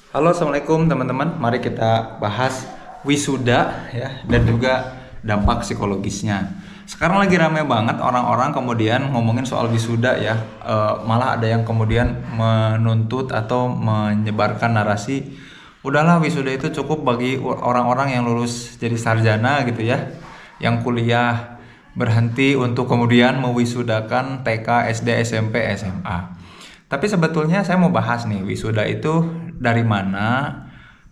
Halo, assalamualaikum teman-teman. Mari kita bahas wisuda ya dan juga dampak psikologisnya. Sekarang lagi rame banget orang-orang kemudian ngomongin soal wisuda ya. Malah ada yang kemudian menuntut atau menyebarkan narasi, udahlah wisuda itu cukup bagi orang-orang yang lulus jadi sarjana gitu ya, yang kuliah berhenti untuk kemudian mewisudakan TK, SD, SMP, SMA. Tapi sebetulnya saya mau bahas nih, wisuda itu dari mana,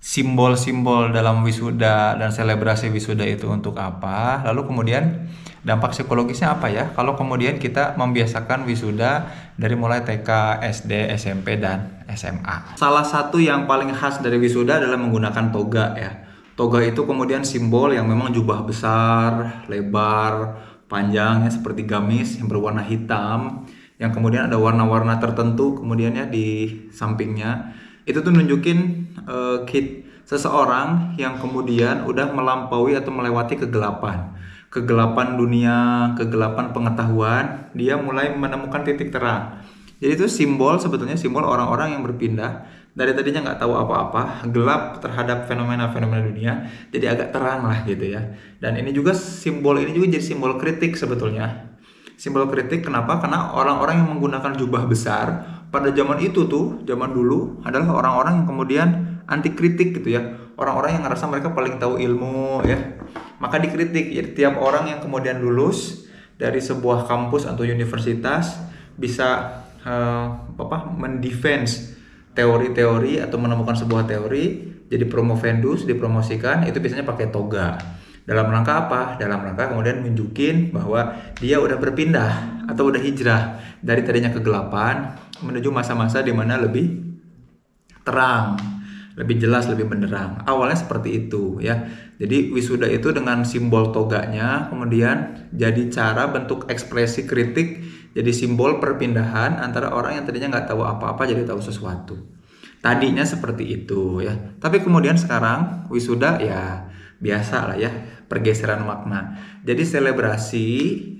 simbol-simbol dalam wisuda dan selebrasi wisuda itu untuk apa, lalu kemudian dampak psikologisnya apa ya kalau kemudian kita membiasakan wisuda dari mulai TK, SD, SMP, dan SMA. Salah satu yang paling khas dari wisuda adalah menggunakan toga ya. Toga itu kemudian simbol yang memang jubah besar, lebar, panjang ya, seperti gamis yang berwarna hitam, yang kemudian ada warna-warna tertentu kemudian ya di sampingnya. Itu tuh nunjukin seseorang yang kemudian udah melampaui atau melewati kegelapan dunia, kegelapan pengetahuan, dia mulai menemukan titik terang. Jadi itu simbol, sebetulnya simbol orang-orang yang berpindah dari tadinya nggak tahu apa-apa, gelap terhadap fenomena-fenomena dunia, jadi agak terang lah gitu ya. Dan ini juga, simbol ini juga jadi simbol kritik sebetulnya. Simbol kritik kenapa? Karena orang-orang yang menggunakan jubah besar pada zaman itu tuh, zaman dulu adalah orang-orang yang kemudian anti kritik gitu ya. Orang-orang yang ngerasa mereka paling tahu ilmu ya. Maka dikritik. Jadi tiap orang yang kemudian lulus dari sebuah kampus atau universitas bisa mendefense teori-teori atau menemukan sebuah teori, jadi promovendus, dipromosikan, itu biasanya pakai toga. Dalam rangka apa? Dalam rangka kemudian nunjukin bahwa dia udah berpindah atau udah hijrah dari tadinya kegelapan menuju masa-masa di mana lebih terang, lebih jelas, lebih benderang. Awalnya seperti itu ya. Jadi wisuda itu dengan simbol toganya kemudian jadi cara bentuk ekspresi kritik, jadi simbol perpindahan antara orang yang tadinya nggak tahu apa-apa jadi tahu sesuatu. Tadinya seperti itu ya. Tapi kemudian sekarang wisuda ya biasa lah ya, pergeseran makna. Jadi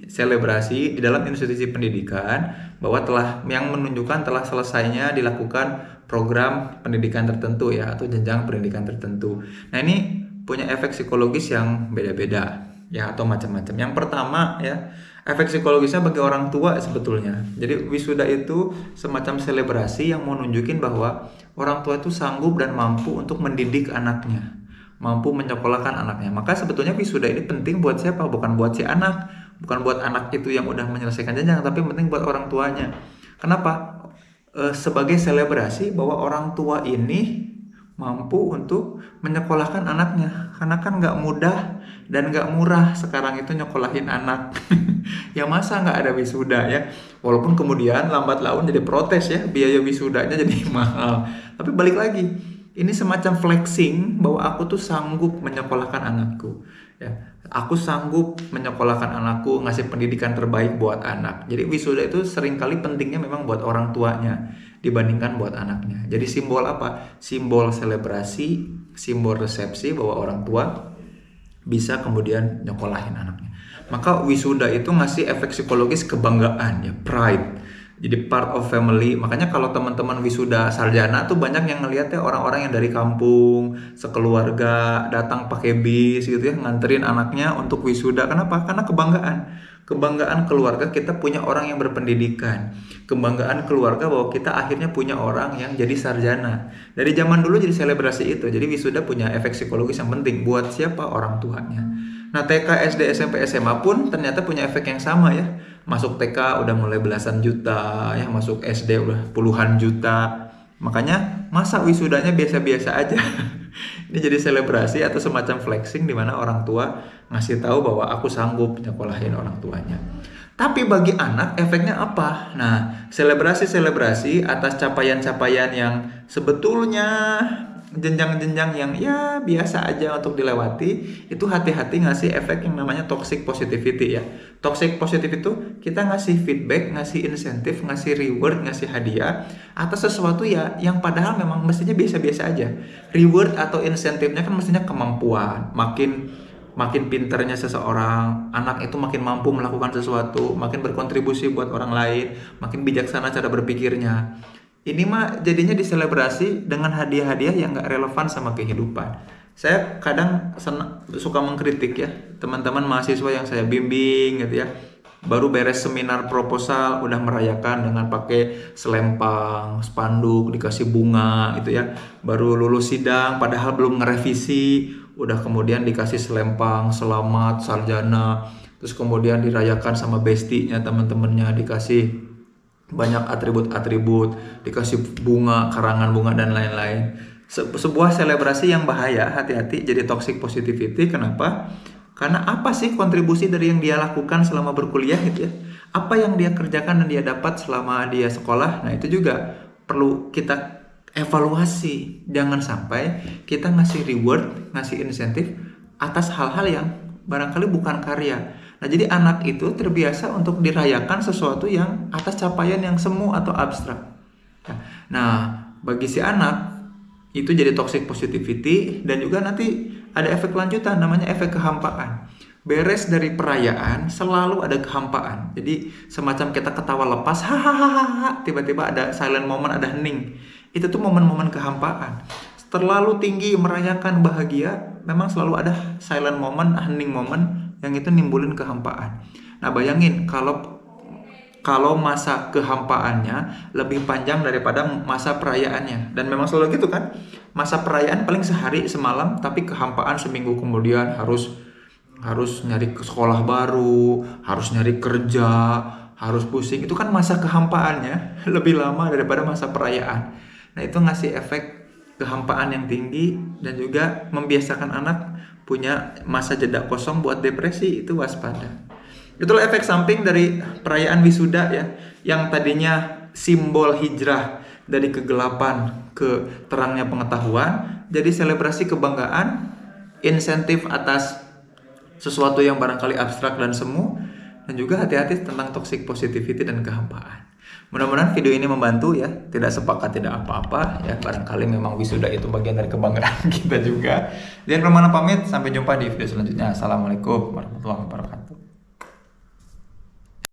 selebrasi di dalam institusi pendidikan bahwa yang menunjukkan telah selesainya dilakukan program pendidikan tertentu ya, atau jenjang pendidikan tertentu. Nah, ini punya efek psikologis yang beda-beda ya, atau macam-macam. Yang pertama ya, efek psikologisnya bagi orang tua sebetulnya. Jadi wisuda itu semacam selebrasi yang mau nunjukin bahwa orang tua itu sanggup dan mampu untuk mendidik anaknya, mampu menyekolahkan anaknya. Maka sebetulnya wisuda ini penting buat siapa? Bukan buat si anak, bukan buat anak itu yang udah menyelesaikan jenjang, tapi penting buat orang tuanya. Kenapa? Sebagai selebrasi bahwa orang tua ini mampu untuk menyekolahkan anaknya. Karena kan nggak mudah dan nggak murah sekarang itu nyekolahin anak. Ya masa nggak ada wisuda ya. Walaupun kemudian lambat laun jadi protes ya, biaya wisudanya jadi mahal. Tapi balik lagi, ini semacam flexing bahwa aku tuh sanggup menyekolahkan anakku ya. Aku sanggup menyekolahkan anakku, ngasih pendidikan terbaik buat anak. Jadi wisuda itu seringkali pentingnya memang buat orang tuanya dibandingkan buat anaknya. Jadi simbol apa? Simbol selebrasi, simbol resepsi bahwa orang tua bisa kemudian nyekolahin anaknya. Maka wisuda itu ngasih efek psikologis kebanggaan ya, pride. Jadi part of family. Makanya kalau teman-teman wisuda sarjana tuh banyak yang ngeliatnya orang-orang yang dari kampung, sekeluarga datang pakai bis gitu ya, nganterin anaknya untuk wisuda. Kenapa? Karena kebanggaan. Kebanggaan keluarga kita punya orang yang berpendidikan. Kebanggaan keluarga bahwa kita akhirnya punya orang yang jadi sarjana. Dari zaman dulu jadi selebrasi itu. Jadi wisuda punya efek psikologis yang penting buat siapa? Orang tuanya. Nah, TK, SD, SMP, SMA pun ternyata punya efek yang sama ya. Masuk TK udah mulai belasan juta ya, masuk SD udah puluhan juta. Makanya masa wisudanya biasa-biasa aja. Ini jadi selebrasi atau semacam flexing di mana orang tua ngasih tahu bahwa aku sanggup nyekolahin orang tuanya. Tapi bagi anak efeknya apa? Nah, selebrasi-selebrasi atas capaian-capaian yang sebetulnya jenjang-jenjang yang ya biasa aja untuk dilewati, itu hati-hati ngasih efek yang namanya toxic positivity ya. Toxic positivity itu kita ngasih feedback, ngasih insentif, ngasih reward, ngasih hadiah atas sesuatu ya yang padahal memang mestinya biasa-biasa aja. Reward atau insentifnya kan mestinya kemampuan. Makin pinternya seseorang, anak itu makin mampu melakukan sesuatu, makin berkontribusi buat orang lain, makin bijaksana cara berpikirnya. Ini mah jadinya diselebrasi dengan hadiah-hadiah yang nggak relevan sama kehidupan. Saya kadang suka mengkritik ya teman-teman mahasiswa yang saya bimbing gitu ya. Baru beres seminar proposal udah merayakan dengan pakai selempang, spanduk, dikasih bunga gitu ya. Baru lulus sidang padahal belum ngerevisi, udah kemudian dikasih selempang, selamat, sarjana. Terus kemudian dirayakan sama bestinya, teman-temannya, dikasih banyak atribut-atribut, dikasih bunga, karangan bunga dan lain-lain. Sebuah selebrasi yang bahaya, hati-hati jadi toxic positivity. Kenapa? Karena apa sih kontribusi dari yang dia lakukan selama berkuliah gitu ya? Apa yang dia kerjakan dan dia dapat selama dia sekolah? Nah, itu juga perlu kita evaluasi. Jangan sampai kita ngasih reward, ngasih insentif atas hal-hal yang barangkali bukan karya. Nah, jadi anak itu terbiasa untuk dirayakan sesuatu yang atas capaian yang semu atau abstrak. Nah, bagi si anak itu jadi toxic positivity, dan juga nanti ada efek lanjutan namanya efek kehampaan. Beres dari perayaan selalu ada kehampaan. Jadi semacam kita ketawa lepas, hahaha, tiba-tiba ada silent moment, ada hening. Itu tuh momen-momen kehampaan. Terlalu tinggi merayakan bahagia, memang selalu ada silent moment, hening moment yang itu nimbulin kehampaan. Nah, bayangin kalau masa kehampaannya lebih panjang daripada masa perayaannya. Dan memang selalu gitu kan. Masa perayaan paling sehari semalam, tapi kehampaan seminggu kemudian harus nyari ke sekolah baru, harus nyari kerja, harus pusing. Itu kan masa kehampaannya lebih lama daripada masa perayaan. Nah, itu ngasih efek kehampaan yang tinggi dan juga membiasakan anak punya masa jeda kosong buat depresi. Itu waspada. Itulah efek samping dari perayaan wisuda ya, yang tadinya simbol hijrah dari kegelapan ke terangnya pengetahuan, jadi selebrasi kebanggaan, insentif atas sesuatu yang barangkali abstrak dan semu, dan juga hati-hati tentang toxic positivity dan kehampaan. Mudah-mudahan video ini membantu ya, tidak sepakat tidak apa-apa ya, barangkali memang wisuda itu bagian dari kebanggaan kita juga. Jangan kemana pamit, sampai jumpa di video selanjutnya. Assalamualaikum warahmatullahi wabarakatuh.